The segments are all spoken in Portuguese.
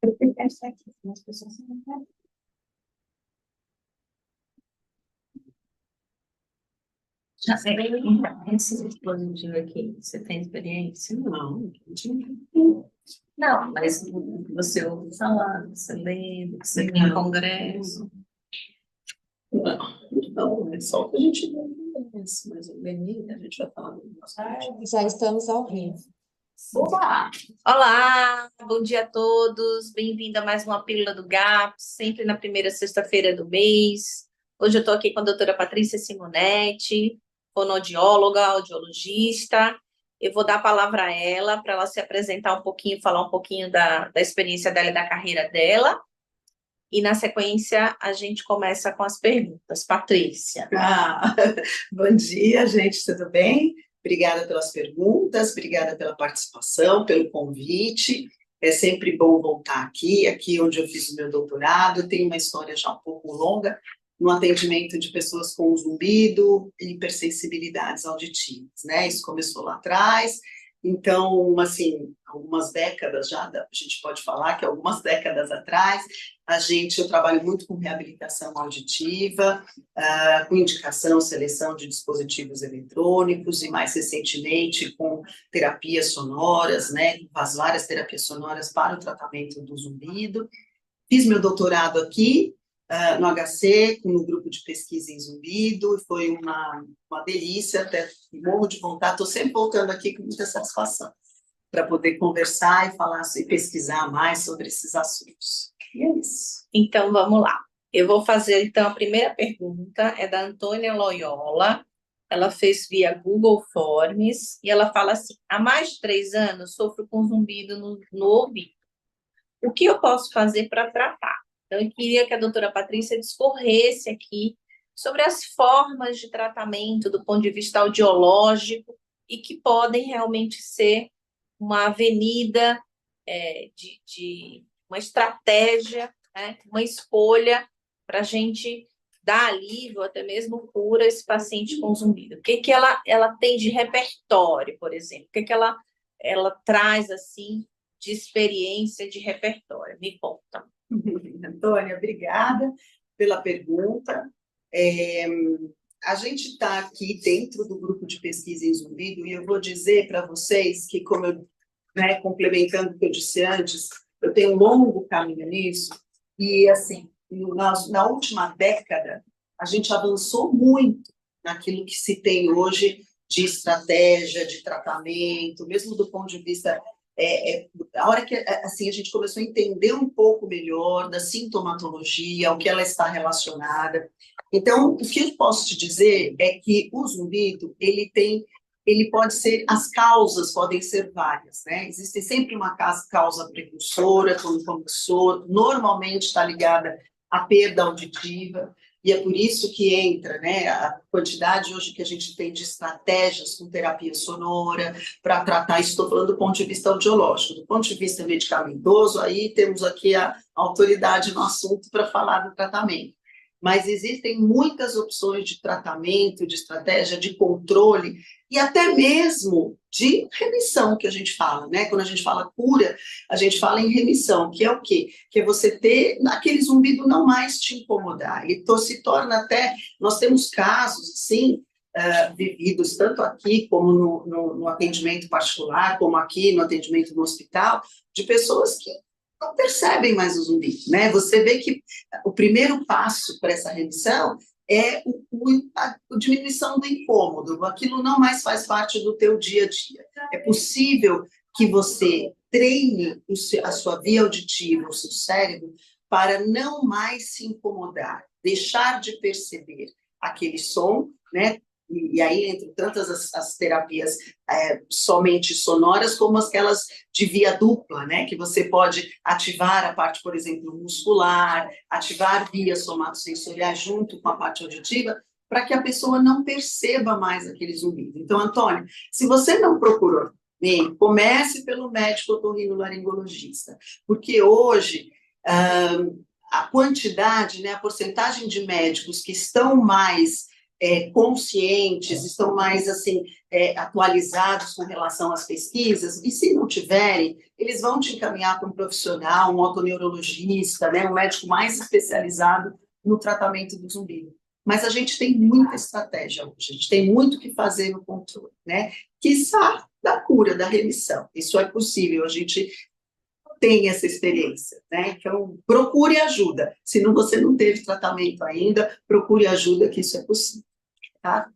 As pessoas não. Já sei. Então, esse dispositivo aqui, você tem experiência? Não. Não, mas você ouve falar, você lê, você tem congresso. Não, é só o que a gente conhece, mas o Beni, a gente vai falar do nosso. Já estamos ao vivo. Olá! Olá, bom dia a todos, bem-vindo a mais uma Pílula do GAPS, sempre na primeira sexta-feira do mês. Hoje eu estou aqui com a doutora Patrícia Simonetti, fonoaudióloga, audiologista. Eu vou dar a palavra a ela para ela se apresentar um pouquinho, falar um pouquinho da experiência dela e da carreira dela. E, na sequência, a gente começa com as perguntas. Patrícia. Bom dia, gente, tudo bem? Obrigada pelas perguntas, obrigada pela participação, pelo convite. É sempre bom voltar aqui onde eu fiz o meu doutorado. Tem uma história já um pouco longa no atendimento de pessoas com zumbido e hipersensibilidades auditivas, né? Isso começou lá atrás. Então, assim, algumas décadas já, a gente pode falar que algumas décadas atrás, eu trabalho muito com reabilitação auditiva, com indicação, seleção de dispositivos eletrônicos e, mais recentemente, com terapias sonoras, né, as várias terapias sonoras para o tratamento do zumbido. Fiz meu doutorado aqui, no HC, no grupo de pesquisa em zumbido, foi uma delícia, até morro de vontade, estou sempre voltando aqui com muita satisfação, para poder conversar e falar e pesquisar mais sobre esses assuntos. E é isso. Então, vamos lá. Eu vou fazer, então, a primeira pergunta é da Antônia Loyola. Ela fez via Google Forms e ela fala assim: há mais de 3 anos sofro com zumbido no ouvido. O que eu posso fazer para tratar? Então, eu queria que a doutora Patrícia discorresse aqui sobre as formas de tratamento do ponto de vista audiológico e que podem realmente ser uma avenida de uma estratégia, né, uma escolha para a gente dar alívio, até mesmo cura esse paciente com zumbido. O que ela tem de repertório, por exemplo? O que ela traz, assim, de experiência, de repertório? Me conta. Antônia, obrigada pela pergunta. A gente está aqui dentro do grupo de pesquisa em zumbido e eu vou dizer para vocês que, como eu, né, complementando o que eu disse antes, eu tenho um longo caminho nisso e, assim, na última década, a gente avançou muito naquilo que se tem hoje de estratégia, de tratamento, mesmo do ponto de vista... a hora que assim, a gente começou a entender um pouco melhor da sintomatologia, ao que ela está relacionada. Então, o que eu posso te dizer é que o zumbido, ele pode ser, as causas podem ser várias, né? Existe sempre uma causa precursora, como promissor, normalmente está ligada à perda auditiva, e é por isso que entra, né, a quantidade hoje que a gente tem de estratégias com terapia sonora para tratar, estou falando do ponto de vista audiológico, do ponto de vista medicamentoso, aí temos aqui a autoridade no assunto para falar do tratamento. Mas existem muitas opções de tratamento, de estratégia, de controle e até mesmo de remissão, que a gente fala, né? Quando a gente fala cura, a gente fala em remissão, que é o quê? Que é você ter aquele zumbido não mais te incomodar. Ele se torna até... Nós temos casos, sim, vividos tanto aqui como no atendimento particular, como aqui no atendimento no hospital, de pessoas que não percebem mais o zumbido, né? Você vê que o primeiro passo para essa remissão é a diminuição do incômodo, aquilo não mais faz parte do teu dia a dia. É possível que você treine a sua via auditiva, o seu cérebro, para não mais se incomodar, deixar de perceber aquele som, né? E aí, entre tantas as terapias somente sonoras, como aquelas de via dupla, né? Que você pode ativar a parte, por exemplo, muscular, ativar vias somatosensoriais junto com a parte auditiva, para que a pessoa não perceba mais aquele zumbido. Então, Antônio, se você não procurou, bem, comece pelo médico otorrinolaringologista, porque hoje a quantidade, né, a porcentagem de médicos que estão mais conscientes, estão mais assim atualizados com relação às pesquisas, e se não tiverem, eles vão te encaminhar para um profissional, um otoneurologista, né, um médico mais especializado no tratamento do zumbido. Mas a gente tem muita estratégia hoje, a gente tem muito o que fazer no controle, né? Quiçá da cura, da remissão. Isso é possível, a gente tem essa experiência, né? Então, procure ajuda. Se não, você não teve tratamento ainda, procure ajuda, que isso é possível, tá?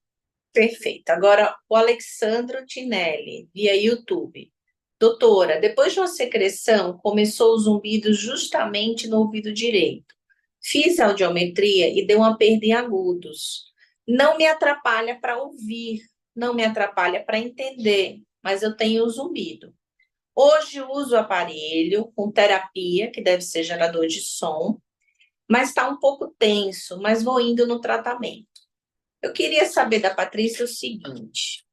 Perfeito. Agora, o Alexandro Tinelli, via YouTube. Doutora, depois de uma secreção, começou o zumbido justamente no ouvido direito. Fiz audiometria e deu uma perda em agudos. Não me atrapalha para ouvir, não me atrapalha para entender, mas eu tenho o zumbido. Hoje uso o aparelho com terapia, que deve ser gerador de som, mas está um pouco tenso, mas vou indo no tratamento. Eu queria saber da Patrícia o seguinte: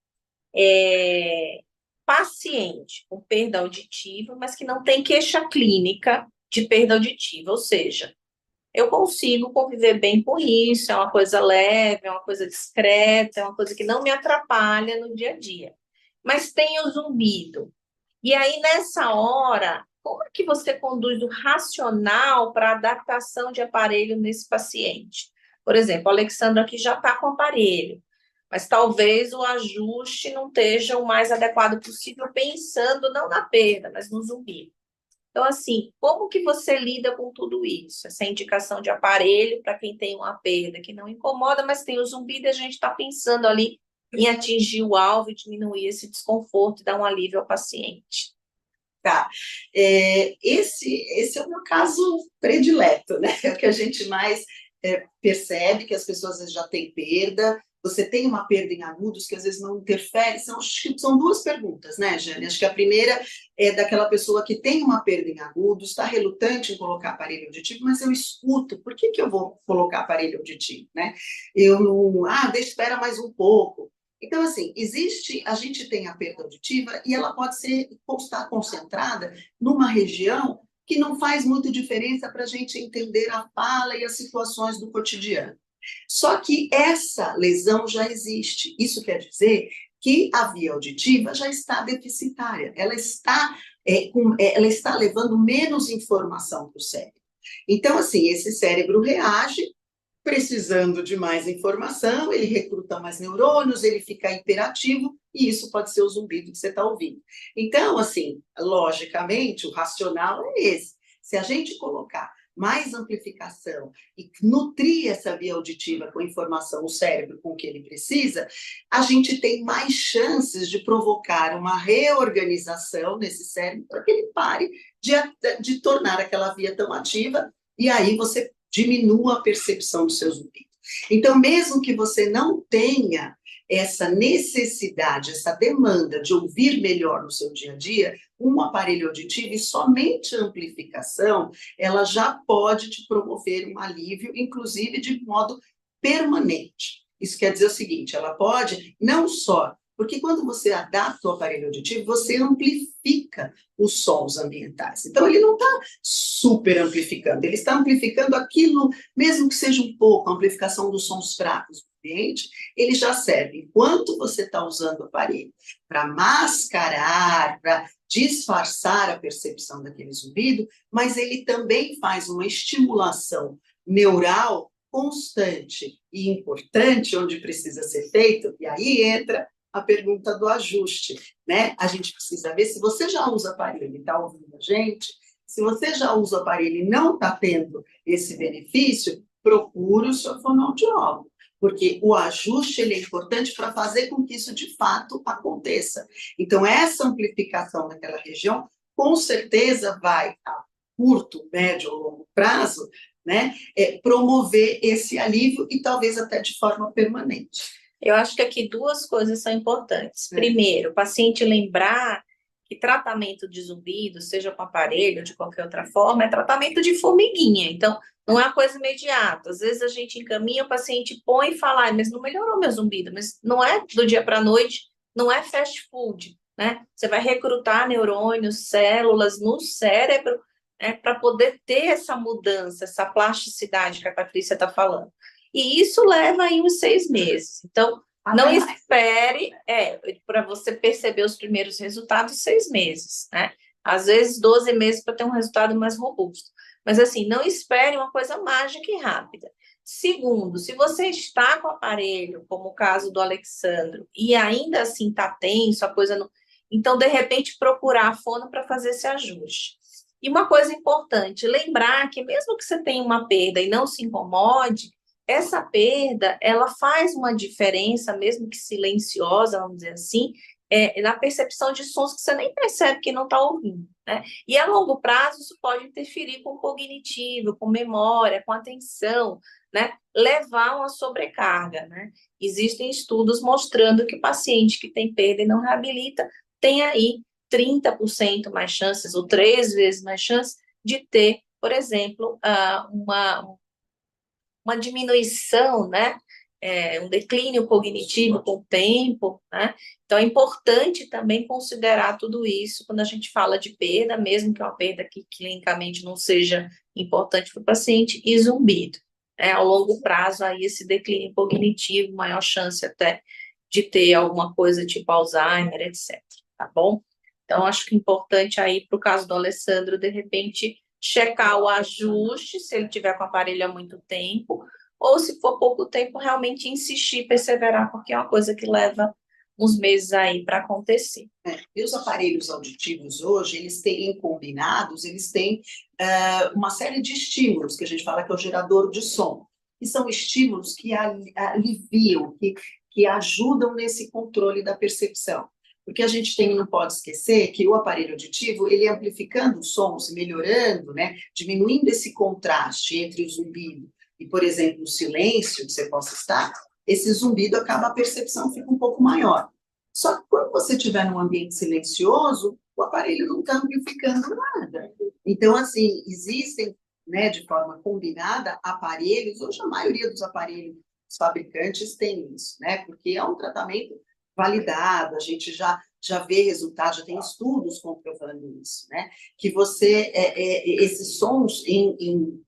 paciente com perda auditiva, mas que não tem queixa clínica de perda auditiva, ou seja, eu consigo conviver bem com isso, é uma coisa leve, é uma coisa discreta, é uma coisa que não me atrapalha no dia a dia. Mas tem o zumbido. E aí, nessa hora, como é que você conduz o racional para a adaptação de aparelho nesse paciente? Por exemplo, o Alexandre aqui já está com aparelho, mas talvez o ajuste não esteja o mais adequado possível, pensando não na perda, mas no zumbido. Então, assim, como que você lida com tudo isso? Essa indicação de aparelho para quem tem uma perda que não incomoda, mas tem o zumbido e a gente está pensando ali em atingir o alvo e diminuir esse desconforto e dar um alívio ao paciente. Tá. Esse é o meu caso predileto, né? É o que a gente mais percebe, que as pessoas às vezes já têm perda. Você tem uma perda em agudos que às vezes não interfere. São duas perguntas, né, Jane? Acho que a primeira é daquela pessoa que tem uma perda em agudos, está relutante em colocar aparelho auditivo, mas eu escuto, por que eu vou colocar aparelho auditivo, né? Eu não, espera mais um pouco. Então, assim, a gente tem a perda auditiva e ela pode estar concentrada numa região que não faz muita diferença para a gente entender a fala e as situações do cotidiano. Só que essa lesão já existe. Isso quer dizer que a via auditiva já está deficitária. Ela está levando menos informação para o cérebro. Então, assim, esse cérebro reage precisando de mais informação, ele recruta mais neurônios, ele fica hiperativo, e isso pode ser o zumbido que você está ouvindo. Então, assim, logicamente, o racional é esse. Se a gente colocar mais amplificação e nutrir essa via auditiva com informação, o cérebro com o que ele precisa, a gente tem mais chances de provocar uma reorganização nesse cérebro para que ele pare de tornar aquela via tão ativa, e aí você diminua a percepção do seu zumbido. Então, mesmo que você não tenha essa necessidade, essa demanda de ouvir melhor no seu dia a dia, um aparelho auditivo e somente a amplificação, ela já pode te promover um alívio, inclusive de modo permanente. Isso quer dizer o seguinte, ela pode não só, porque quando você adapta o aparelho auditivo, você amplifica os sons ambientais. Então, ele não está super amplificando, ele está amplificando aquilo, mesmo que seja um pouco, a amplificação dos sons fracos do ambiente, ele já serve. Enquanto você está usando o aparelho para mascarar, para disfarçar a percepção daquele zumbido, mas ele também faz uma estimulação neural constante e importante, onde precisa ser feito, e aí entra a pergunta do ajuste, né? A gente precisa ver se você já usa aparelho e está ouvindo a gente, se você já usa o aparelho e não está tendo esse benefício, procure o seu fonoaudiólogo, porque o ajuste ele é importante para fazer com que isso de fato aconteça. Então, essa amplificação naquela região, com certeza vai, a curto, médio ou longo prazo, né, promover esse alívio e talvez até de forma permanente. Eu acho que aqui duas coisas são importantes. Primeiro, o paciente lembrar que tratamento de zumbido, seja com aparelho ou de qualquer outra forma, é tratamento de formiguinha. Então, não é uma coisa imediata. Às vezes a gente encaminha, o paciente põe e fala, mas não melhorou meu zumbido. Mas não é do dia para a noite, não é fast food, né? Você vai recrutar neurônios, células no cérebro, né, para poder ter essa mudança, essa plasticidade que a Patrícia está falando. E isso leva aí uns 6 meses. Então, não Até mais. espere, para você perceber os primeiros resultados, 6 meses, né? Às vezes 12 meses para ter um resultado mais robusto. Mas assim, não espere uma coisa mágica e rápida. Segundo, se você está com o aparelho, como o caso do Alexandro, e ainda assim está tenso, a coisa não. Então, de repente, procurar a fono para fazer esse ajuste. E uma coisa importante, lembrar que mesmo que você tenha uma perda e não se incomode, essa perda, ela faz uma diferença, mesmo que silenciosa, vamos dizer assim, na percepção de sons que você nem percebe que não está ouvindo, né? E a longo prazo, isso pode interferir com o cognitivo, com memória, com atenção, né? Levar a uma sobrecarga, né? Existem estudos mostrando que o paciente que tem perda e não reabilita tem aí 30% mais chances, ou 3 vezes mais chances, de ter, por exemplo, uma diminuição, né? Um declínio cognitivo com o tempo, né? Então, é importante também considerar tudo isso quando a gente fala de perda, mesmo que uma perda que clinicamente não seja importante para o paciente, e zumbido. Ao longo prazo, aí esse declínio cognitivo, maior chance até de ter alguma coisa tipo Alzheimer, etc. Tá bom? Então, acho que é importante aí, para o caso do Alessandro, de repente, checar o ajuste, se ele tiver com o aparelho há muito tempo, ou se for pouco tempo, realmente insistir, perseverar, porque é uma coisa que leva uns meses aí para acontecer. E os aparelhos auditivos hoje, eles têm combinados, eles têm uma série de estímulos, que a gente fala que é o gerador de som, que são estímulos que aliviam, que ajudam nesse controle da percepção. Porque a gente não pode esquecer que o aparelho auditivo, ele amplificando os sons, melhorando, né, diminuindo esse contraste entre o zumbido e, por exemplo, o silêncio que você possa estar, esse zumbido acaba, a percepção fica um pouco maior. Só que quando você estiver num ambiente silencioso, o aparelho não está amplificando nada. Então, assim, existem, né, de forma combinada, aparelhos, hoje a maioria dos aparelhos, os fabricantes têm isso, né, porque é um tratamento validado, a gente já vê resultados, já tem estudos comprovando isso, né? Que você, esses sons em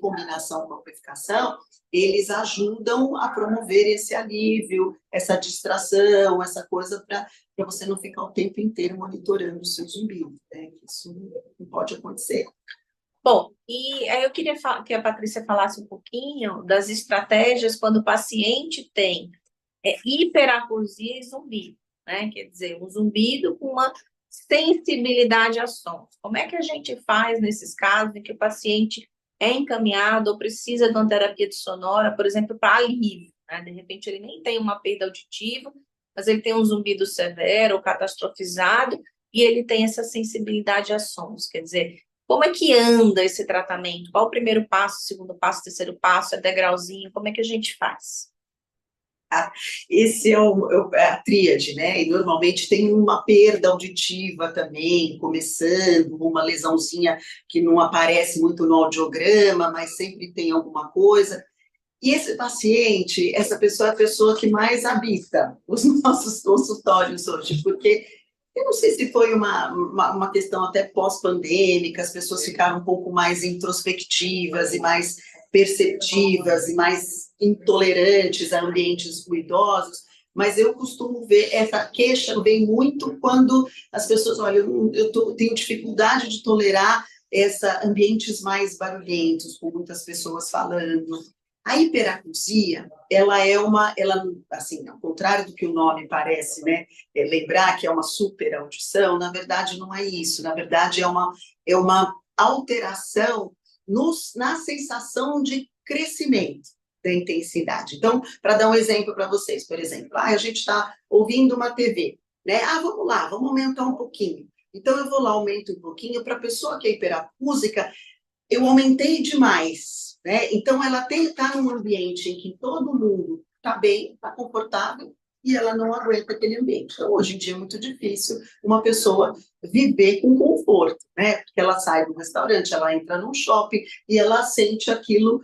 combinação com a amplificação, eles ajudam a promover esse alívio, essa distração, essa coisa para você não ficar o tempo inteiro monitorando o seu zumbido, né? Isso não pode acontecer. Bom, e aí eu queria que a Patrícia falasse um pouquinho das estratégias quando o paciente tem hiperacusia e zumbido, né? Quer dizer, um zumbido com uma sensibilidade a sons. Como é que a gente faz nesses casos em que o paciente é encaminhado ou precisa de uma terapia de sonora, por exemplo, para alívio, né? De repente ele nem tem uma perda auditiva, mas ele tem um zumbido severo ou catastrofizado e ele tem essa sensibilidade a sons. Quer dizer, como é que anda esse tratamento? Qual o primeiro passo, segundo passo, terceiro passo, degrauzinho? Como é que a gente faz? Esse é a tríade, né? E normalmente tem uma perda auditiva também, começando, uma lesãozinha que não aparece muito no audiograma, mas sempre tem alguma coisa. E esse paciente, essa pessoa é a pessoa que mais habita os nossos consultórios hoje, porque eu não sei se foi uma questão até pós-pandêmica, as pessoas ficaram um pouco mais introspectivas e mais perceptivas e mais intolerantes a ambientes ruidosos, mas eu costumo ver essa queixa vem muito quando as pessoas, olha, tenho dificuldade de tolerar ambientes mais barulhentos, com muitas pessoas falando. A hiperacusia, ela assim, ao contrário do que o nome parece, né, lembrar que é uma superaudição, na verdade não é isso, na verdade é uma alteração na sensação de crescimento da intensidade. Então, para dar um exemplo para vocês, por exemplo, a gente está ouvindo uma TV, né? Vamos lá, vamos aumentar um pouquinho. Então, eu vou lá, aumento um pouquinho, para a pessoa que é hiperacúsica, eu aumentei demais, né? Então, ela tem que estar num ambiente em que todo mundo está bem, está confortável, e ela não aguenta aquele ambiente. Então, hoje em dia é muito difícil uma pessoa viver com conforto, né? Porque ela sai do restaurante, ela entra num shopping e ela sente aquilo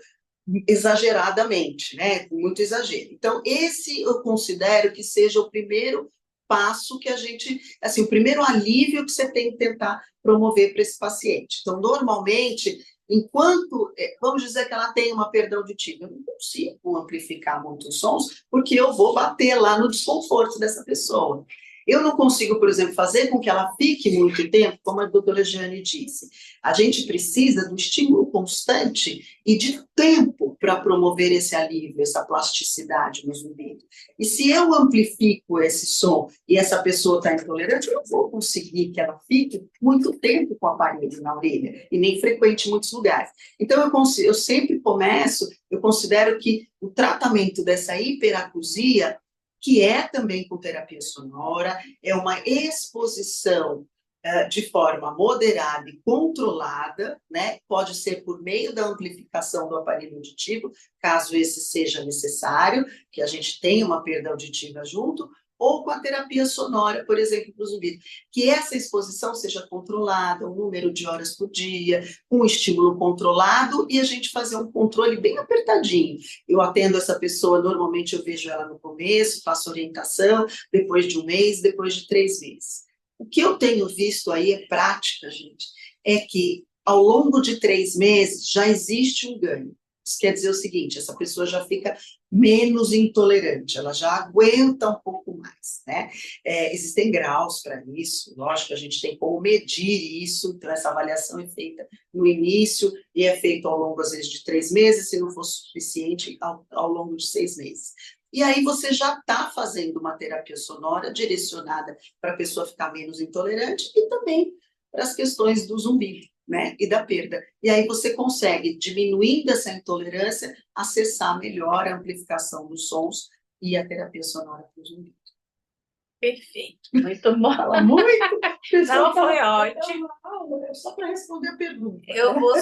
exageradamente, né? Com muito exagero. Então, esse eu considero que seja o primeiro passo que a gente, assim, o primeiro alívio que você tem que tentar promover para esse paciente. Então, normalmente, enquanto, vamos dizer que ela tem uma perda auditiva, eu não consigo amplificar muitos sons, porque eu vou bater lá no desconforto dessa pessoa. Eu não consigo, por exemplo, fazer com que ela fique muito tempo, como a doutora Jeane disse. A gente precisa do estímulo constante e de tempo para promover esse alívio, essa plasticidade no zumbido. E se eu amplifico esse som e essa pessoa está intolerante, eu não vou conseguir que ela fique muito tempo com o aparelho na orelha, e nem frequente em muitos lugares. Então, eu sempre começo, eu considero que o tratamento dessa hiperacusia, que é também com terapia sonora, é uma exposição de forma moderada e controlada, né? Pode ser por meio da amplificação do aparelho auditivo, caso esse seja necessário, que a gente tenha uma perda auditiva junto, ou com a terapia sonora, por exemplo, para o zumbido. Que essa exposição seja controlada, um número de horas por dia, um estímulo controlado, e a gente fazer um controle bem apertadinho. Eu atendo essa pessoa, normalmente eu vejo ela no começo, faço orientação, depois de um mês, depois de 3 meses. O que eu tenho visto aí é prática, gente, é que ao longo de 3 meses já existe um ganho. Isso quer dizer o seguinte, essa pessoa já fica menos intolerante, ela já aguenta um pouco mais, né? Existem graus para isso, lógico, a gente tem como medir isso, então essa avaliação é feita no início e é feita ao longo, às vezes, de 3 meses, se não for suficiente, ao longo de 6 meses. E aí você já está fazendo uma terapia sonora direcionada para a pessoa ficar menos intolerante e também para as questões do zumbido, né, e da perda. E aí você consegue, diminuindo essa intolerância, acessar melhor a amplificação dos sons e a terapia sonora para o zumbido. Perfeito, muito bom. Fala muito. Não, foi ótimo. Só para responder a pergunta. Eu vou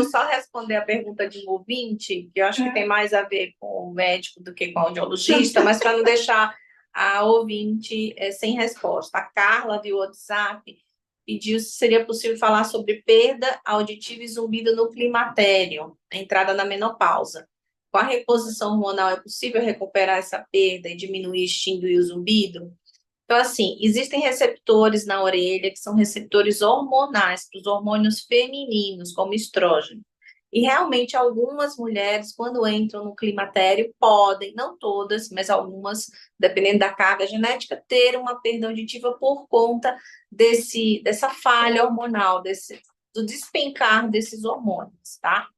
só responder a pergunta de um ouvinte, que eu acho que tem mais a ver com o médico do que com o audiologista, mas para não deixar a ouvinte sem resposta. A Carla, via WhatsApp, pediu se seria possível falar sobre perda auditiva e zumbido no climatério, a entrada na menopausa. Com a reposição hormonal é possível recuperar essa perda e diminuir o estímulo e o zumbido? Então, assim, existem receptores na orelha que são receptores hormonais para os hormônios femininos, como estrógeno. E realmente algumas mulheres, quando entram no climatério, podem, não todas, mas algumas, dependendo da carga genética, ter uma perda auditiva por conta dessa falha hormonal, do despencar desses hormônios, tá?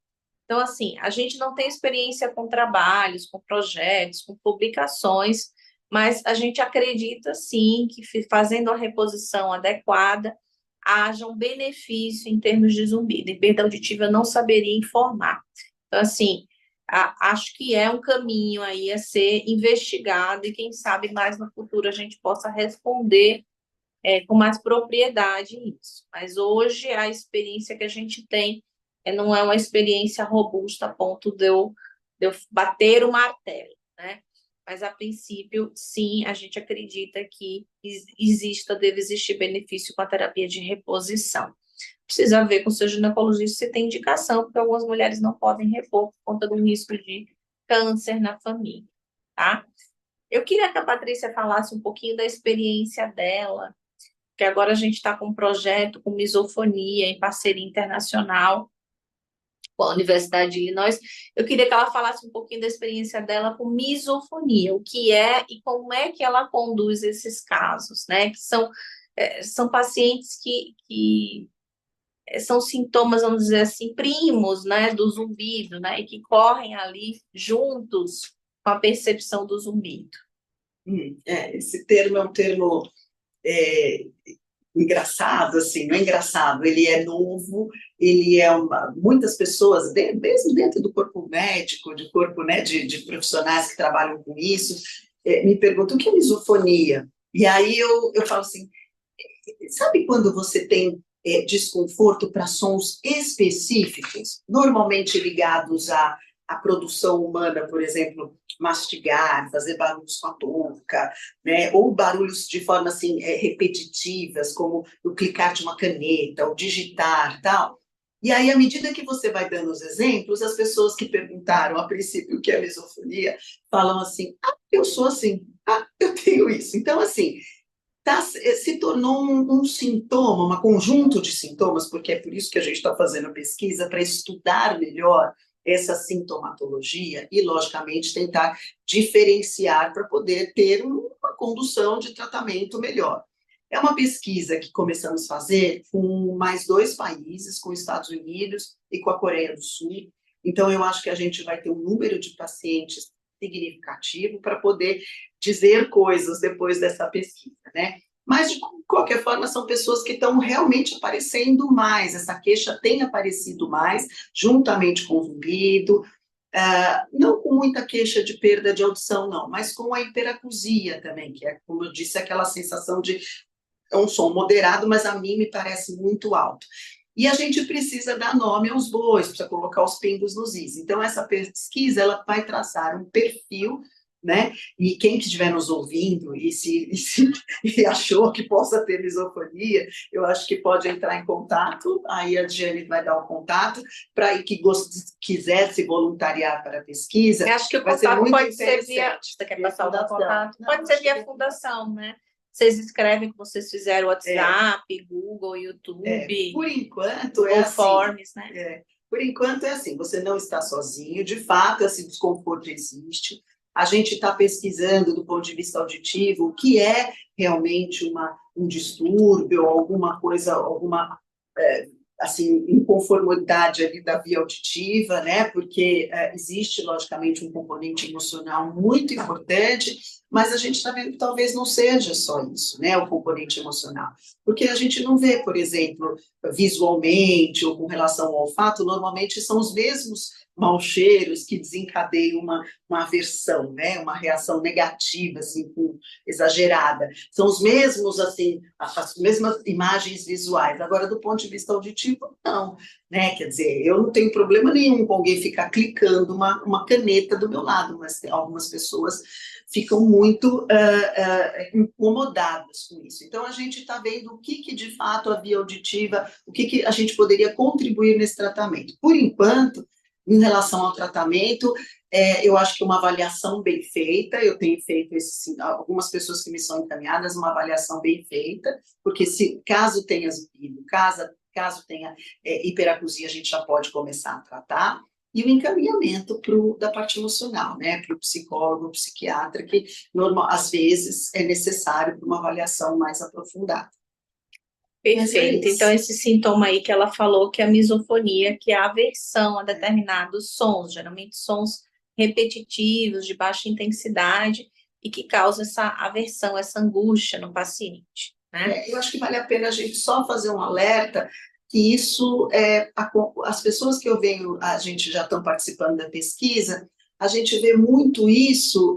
Então, assim, a gente não tem experiência com trabalhos, com projetos, com publicações, mas a gente acredita, sim, que fazendo a reposição adequada, haja um benefício em termos de zumbido. E perda auditiva eu não saberia informar. Então, assim, acho que é um caminho aí a ser investigado e quem sabe mais no futuro a gente possa responder com mais propriedade isso. Mas hoje a experiência que a gente tem não é uma experiência robusta a ponto de eu bater o martelo, né? Mas, a princípio, sim, a gente acredita que deve existir benefício com a terapia de reposição. Precisa ver com o seu ginecologista se tem indicação, porque algumas mulheres não podem repor por conta do risco de câncer na família, tá? Eu queria que a Patrícia falasse um pouquinho da experiência dela, porque agora a gente está com um projeto com misofonia em parceria internacional com a Universidade de Illinois. Eu queria que ela falasse um pouquinho da experiência dela com misofonia, o que é e como é que ela conduz esses casos, né? Que são pacientes que são sintomas, vamos dizer assim, primos, né, do zumbido, né? E que correm ali juntos com a percepção do zumbido. Esse termo é um termo engraçado, assim, não é engraçado, ele é novo, ele é muitas pessoas, mesmo dentro do corpo médico, de corpo, né, de profissionais que trabalham com isso, me perguntam o que é misofonia? E aí eu falo assim, sabe quando você tem desconforto para sons específicos, normalmente ligados à produção humana, por exemplo, mastigar, fazer barulhos com a boca, né? Ou barulhos de forma assim, repetitivas, como o clicar de uma caneta, o digitar, tal. E aí, à medida que você vai dando os exemplos, as pessoas que perguntaram a princípio o que é misofonia, falam assim, ah, eu sou assim, ah, eu tenho isso. Então, assim, se tornou um sintoma, um conjunto de sintomas, porque é por isso que a gente está fazendo a pesquisa, para estudar melhor essa sintomatologia e, logicamente, tentar diferenciar para poder ter uma condução de tratamento melhor. É uma pesquisa que começamos a fazer com mais 2 países, com os Estados Unidos e com a Coreia do Sul. Então, eu acho que a gente vai ter um número de pacientes significativo para poder dizer coisas depois dessa pesquisa, né? Mas, de qualquer forma, são pessoas que estão realmente aparecendo mais, essa queixa tem aparecido mais, juntamente com o zumbido, não com muita queixa de perda de audição, não, mas com a hiperacusia também, que é, como eu disse, aquela sensação de um som moderado, mas a mim me parece muito alto. E a gente precisa dar nome aos bois, precisa colocar os pingos nos is. Então, essa pesquisa ela vai traçar um perfil, né? E quem que estiver nos ouvindo e achou que possa ter misofonia, eu acho que pode entrar em contato, aí a Diane vai dar o contato, para que quiser se voluntariar para a pesquisa. Eu acho que o vai ser contato muito pode ser interessante. via. Você quer Via passar o fundação. contato? Não, Pode ser acho que via fundação, né? Vocês escrevem que vocês fizeram WhatsApp, Google, YouTube, Por enquanto Google é assim. Forms, né? Por enquanto é assim, você não está sozinho, de fato esse desconforto existe. A gente está pesquisando do ponto de vista auditivo o que é realmente um distúrbio, alguma coisa, alguma assim, inconformidade ali da via auditiva, né? Porque existe, logicamente, um componente emocional muito importante, mas a gente está vendo que talvez não seja só isso, né? O componente emocional. Porque a gente não vê, por exemplo, visualmente ou com relação ao olfato, normalmente são os mesmos maus cheiros que desencadeiam uma aversão, né? Uma reação negativa, assim, exagerada. São os mesmos, assim, as mesmas imagens visuais. Agora, do ponto de vista auditivo, não, né? Quer dizer, eu não tenho problema nenhum com alguém ficar clicando uma caneta do meu lado, mas algumas pessoas ficam muito incomodadas com isso. Então, a gente está vendo o que de fato a via auditiva, o que a gente poderia contribuir nesse tratamento. Por enquanto, em relação ao tratamento, eu acho que uma avaliação bem feita, eu tenho feito algumas pessoas que me são encaminhadas, uma avaliação bem feita, porque caso tenha zumbido, caso tenha hiperacusia, a gente já pode começar a tratar, e o encaminhamento da parte emocional, né, para o psicólogo, psiquiatra, que às vezes é necessário para uma avaliação mais aprofundada. Perfeito. Então, esse sintoma aí que ela falou, que é a misofonia, que é a aversão a determinados sons, geralmente sons repetitivos, de baixa intensidade, e que causa essa aversão, essa angústia no paciente, né? Eu acho que vale a pena a gente só fazer um alerta que isso, as pessoas que a gente já estão participando da pesquisa, a gente vê muito isso,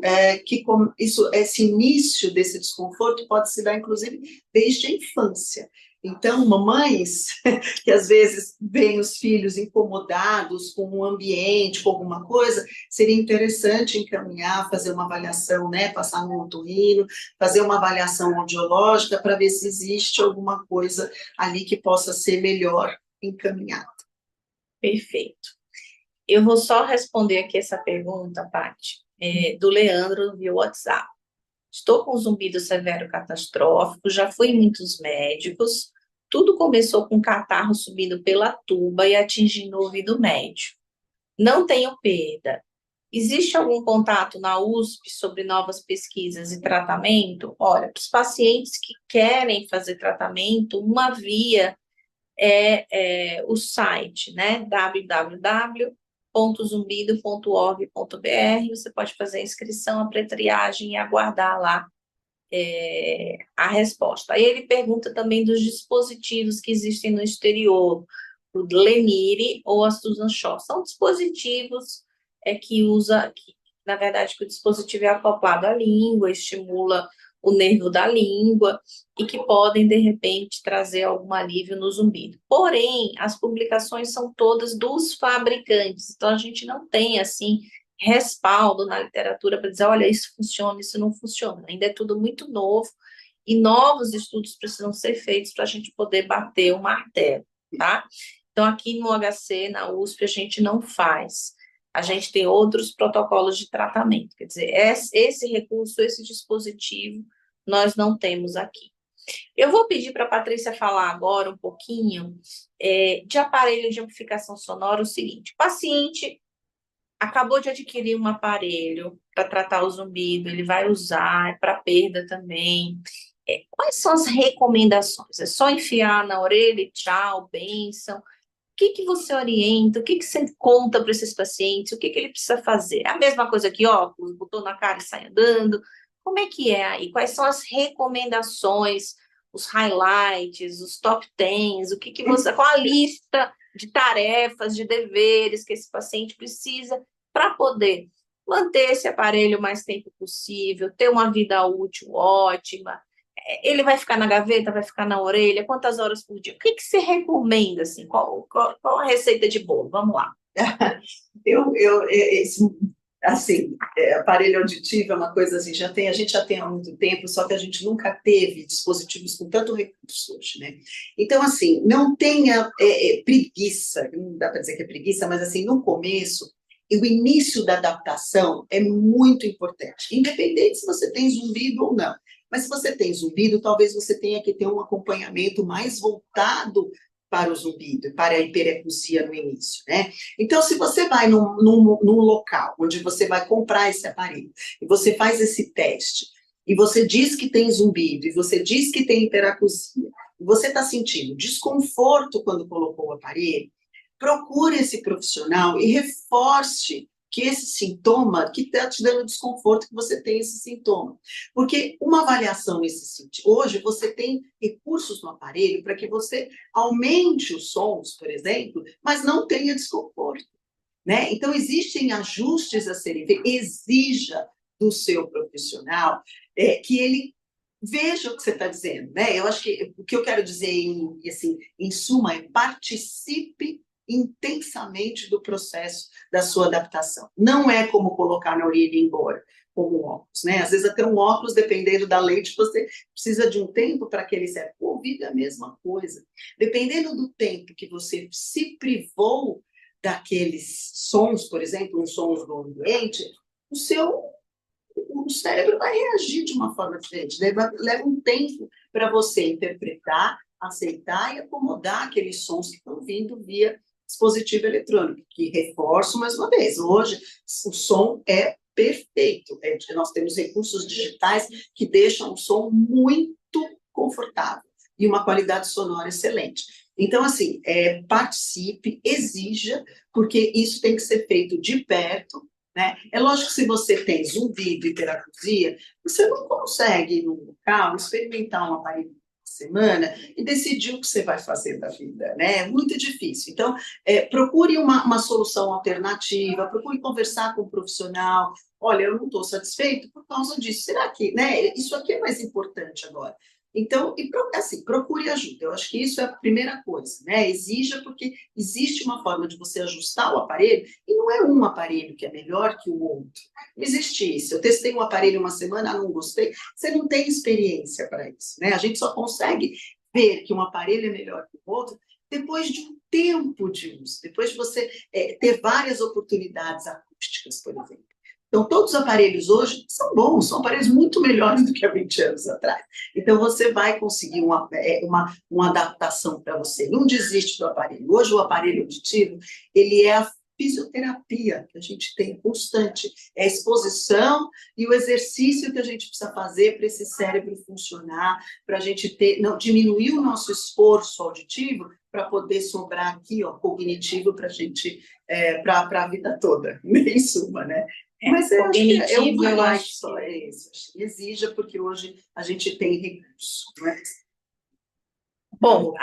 esse início desse desconforto pode se dar, inclusive, desde a infância. Então, mamães que às vezes veem os filhos incomodados com o ambiente, com alguma coisa, seria interessante encaminhar, fazer uma avaliação, né, passar no otorrino, fazer uma avaliação audiológica para ver se existe alguma coisa ali que possa ser melhor encaminhada. Perfeito. Eu vou só responder aqui essa pergunta, Paty, do Leandro via WhatsApp. Estou com zumbido severo catastrófico, já fui em muitos médicos, tudo começou com catarro subindo pela tuba e atingindo o ouvido médio. Não tenho perda. Existe algum contato na USP sobre novas pesquisas e tratamento? Olha, para os pacientes que querem fazer tratamento, uma via é o site, né? www.zumbido.org.br. Você pode fazer a inscrição, a pré-triagem e aguardar lá a resposta. Aí ele pergunta também dos dispositivos que existem no exterior, o Lenire ou a Susan Shaw. São dispositivos na verdade, que o dispositivo é acoplado à língua, estimula o nervo da língua e que podem, de repente, trazer algum alívio no zumbido. Porém, as publicações são todas dos fabricantes, então a gente não tem, assim, respaldo na literatura para dizer, olha, isso funciona, isso não funciona. Ainda é tudo muito novo e novos estudos precisam ser feitos para a gente poder bater o martelo, tá? Então, aqui no HC, na USP, a gente não faz. A gente tem outros protocolos de tratamento. Quer dizer, esse recurso, esse dispositivo, nós não temos aqui. Eu vou pedir para a Patrícia falar agora um pouquinho de aparelho de amplificação sonora, o seguinte, o paciente acabou de adquirir um aparelho para tratar o zumbido, ele vai usar, é para perda também. Quais são as recomendações? É só enfiar na orelha e tchau, bênção? O que você orienta? O que você conta para esses pacientes? O que ele precisa fazer? É a mesma coisa que óculos, botou na cara e sai andando? Como é que é aí? Quais são as recomendações, os highlights, os top 10? Qual a lista de tarefas, de deveres que esse paciente precisa para poder manter esse aparelho o mais tempo possível, ter uma vida útil ótima? Ele vai ficar na gaveta, vai ficar na orelha? Quantas horas por dia? O que você recomenda, assim? Qual a receita de bolo? Vamos lá. Assim, aparelho auditivo é uma coisa assim, a gente já tem há muito tempo, só que a gente nunca teve dispositivos com tanto recurso hoje, né? Então, assim, não tenha preguiça, não dá para dizer que é preguiça, mas assim, no começo, o início da adaptação é muito importante, independente se você tem zumbido ou não. Mas se você tem zumbido, talvez você tenha que ter um acompanhamento mais voltado para o zumbido, para a hiperecusia no início, né? Então, se você vai num local onde você vai comprar esse aparelho, e você faz esse teste, e você diz que tem zumbido, e você diz que tem hiperacusia, e você está sentindo desconforto quando colocou o aparelho, procure esse profissional e reforce que esse sintoma, que está te dando desconforto, que você tem esse sintoma. Porque uma avaliação nesse sentido, hoje você tem recursos no aparelho para que você aumente os sons, por exemplo, mas não tenha desconforto, né? Então, existem ajustes a serem feitos, exija do seu profissional que ele veja o que você está dizendo, né? Eu acho que o que eu quero dizer, em suma, é participe intensamente do processo da sua adaptação. Não é como colocar na orelha e ir embora, como um óculos, né? Às vezes até um óculos, dependendo da lente, você precisa de um tempo para que ele serve. O ouvido é a mesma coisa. Dependendo do tempo que você se privou daqueles sons, por exemplo, os sons do ambiente, o cérebro vai reagir de uma forma diferente. Leva um tempo para você interpretar, aceitar e acomodar aqueles sons que estão vindo via dispositivo eletrônico, que reforço mais uma vez. Hoje, o som é perfeito. Nós temos recursos digitais que deixam o som muito confortável e uma qualidade sonora excelente. Então, assim, participe, exija, porque isso tem que ser feito de perto, né? É lógico que se você tem zumbido e hiperacusia, você não consegue ir num local experimentar um aparelho por semana e decidir o que você vai fazer da vida, né? É muito difícil. Então, procure uma solução alternativa, procure conversar com um profissional. Olha, eu não estou satisfeito por causa disso. Será que, né? Isso aqui é mais importante agora. Então, assim, procure ajuda. Eu acho que isso é a primeira coisa, né? Exija, porque existe uma forma de você ajustar o aparelho, e não é um aparelho que é melhor que o outro. Não existe isso. Eu testei um aparelho uma semana, não gostei. Você não tem experiência para isso, né? A gente só consegue ver que um aparelho é melhor que o outro depois de um tempo de uso, depois de você ter várias oportunidades acústicas, por exemplo. Então, todos os aparelhos hoje são bons, são aparelhos muito melhores do que há 20 anos atrás. Então, você vai conseguir uma adaptação para você. Não desiste do aparelho. Hoje, o aparelho auditivo, ele é a fisioterapia que a gente tem constante. É a exposição e o exercício que a gente precisa fazer para esse cérebro funcionar, para a gente diminuir o nosso esforço auditivo para poder sobrar aqui, ó, cognitivo para a gente, para a vida toda, em suma, né? Mas eu acho que é um highlight só, é esse. Exija, porque hoje a gente tem recurso, não é? Bom,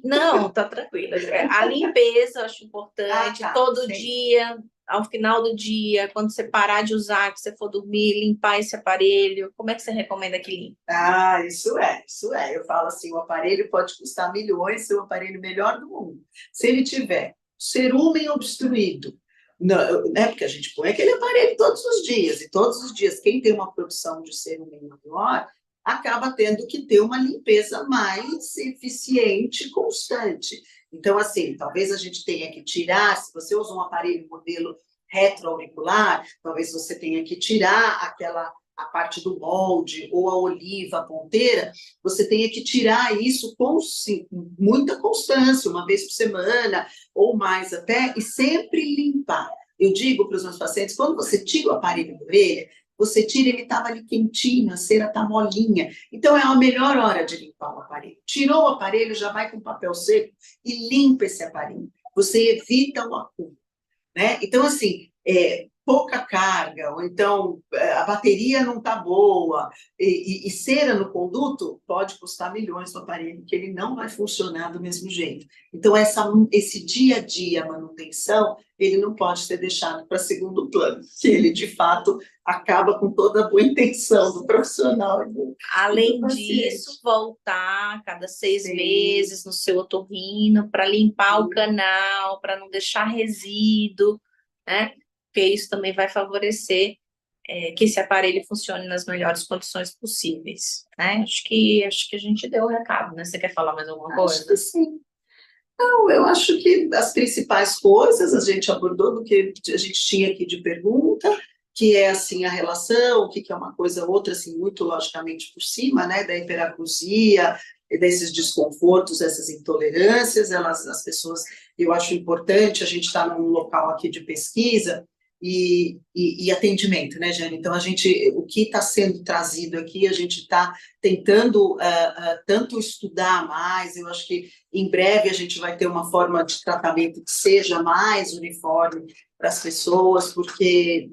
não, tá tranquila. A limpeza eu acho importante, todo dia, ao final do dia, quando você parar de usar, que você for dormir, limpar esse aparelho. Como é que você recomenda que limpe? Isso é. Eu falo assim, o aparelho pode custar milhões, ser o aparelho melhor do mundo. Se ele tiver cerumen obstruído, não, né, porque a gente põe aquele aparelho todos os dias, e todos os dias quem tem uma produção de cerumen maior acaba tendo que ter uma limpeza mais eficiente e constante. Então, assim, talvez a gente tenha que tirar, se você usa um aparelho modelo retroauricular, talvez você tenha que tirar a parte do molde ou a oliva, a ponteira, você tenha que tirar isso com sim, muita constância, uma vez por semana ou mais até, e sempre limpar. Eu digo para os meus pacientes, quando você tira o aparelho da orelha, você tira, ele estava ali quentinho, a cera está molinha. Então, é a melhor hora de limpar o aparelho. Tirou o aparelho, já vai com papel seco e limpa esse aparelho. Você evita o acúmulo, né? Então, assim, pouca carga, ou então a bateria não está boa, e cera no conduto pode custar milhões no aparelho, que ele não vai funcionar do mesmo jeito. Então, esse dia a dia, a manutenção, ele não pode ser deixado para segundo plano, que ele, de fato, acaba com toda a boa intenção do profissional. Além disso, voltar a cada 6 meses no seu otorrino para limpar o canal, para não deixar resíduo, né? Porque isso também vai favorecer que esse aparelho funcione nas melhores condições possíveis, né? Acho que a gente deu o recado, né? Você quer falar mais alguma coisa? Acho que sim. Não, eu acho que as principais coisas a gente abordou do que a gente tinha aqui de pergunta, que é assim a relação, o que é uma coisa ou outra, assim, muito logicamente por cima, né, da hiperacusia, desses desconfortos, essas intolerâncias, as pessoas, eu acho importante, a gente está num local aqui de pesquisa e atendimento, né, Jane? Então, o que está sendo trazido aqui, a gente está tentando tanto estudar mais, eu acho que em breve a gente vai ter uma forma de tratamento que seja mais uniforme para as pessoas, porque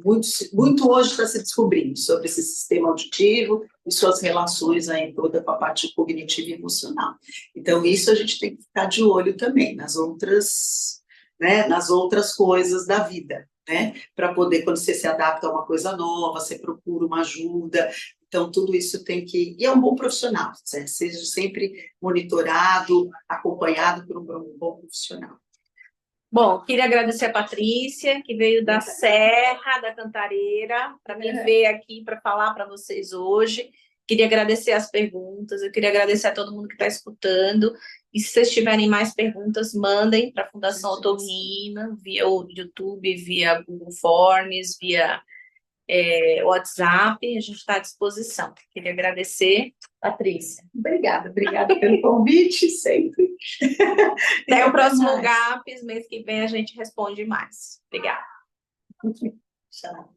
muito hoje está se descobrindo sobre esse sistema auditivo e suas relações aí toda com a parte cognitiva e emocional. Então, isso a gente tem que ficar de olho também nas outras, né, nas outras coisas da vida, né, para poder, quando você se adapta a uma coisa nova, você procura uma ajuda. Então, tudo isso tem que... E é um bom profissional, né? Seja sempre monitorado, acompanhado por um bom profissional. Bom, queria agradecer a Patrícia, que veio da Serra da Cantareira, para me ver aqui para falar para vocês hoje. Queria agradecer as perguntas, eu queria agradecer a todo mundo que está escutando. E se vocês tiverem mais perguntas, mandem para a Fundação Otorrino, via o YouTube, via Google Forms, via WhatsApp, a gente está à disposição. Queria agradecer, Patrícia. Obrigada pelo convite, sempre. Até o próximo GAPS, mês que vem a gente responde mais. Obrigada. Tchau.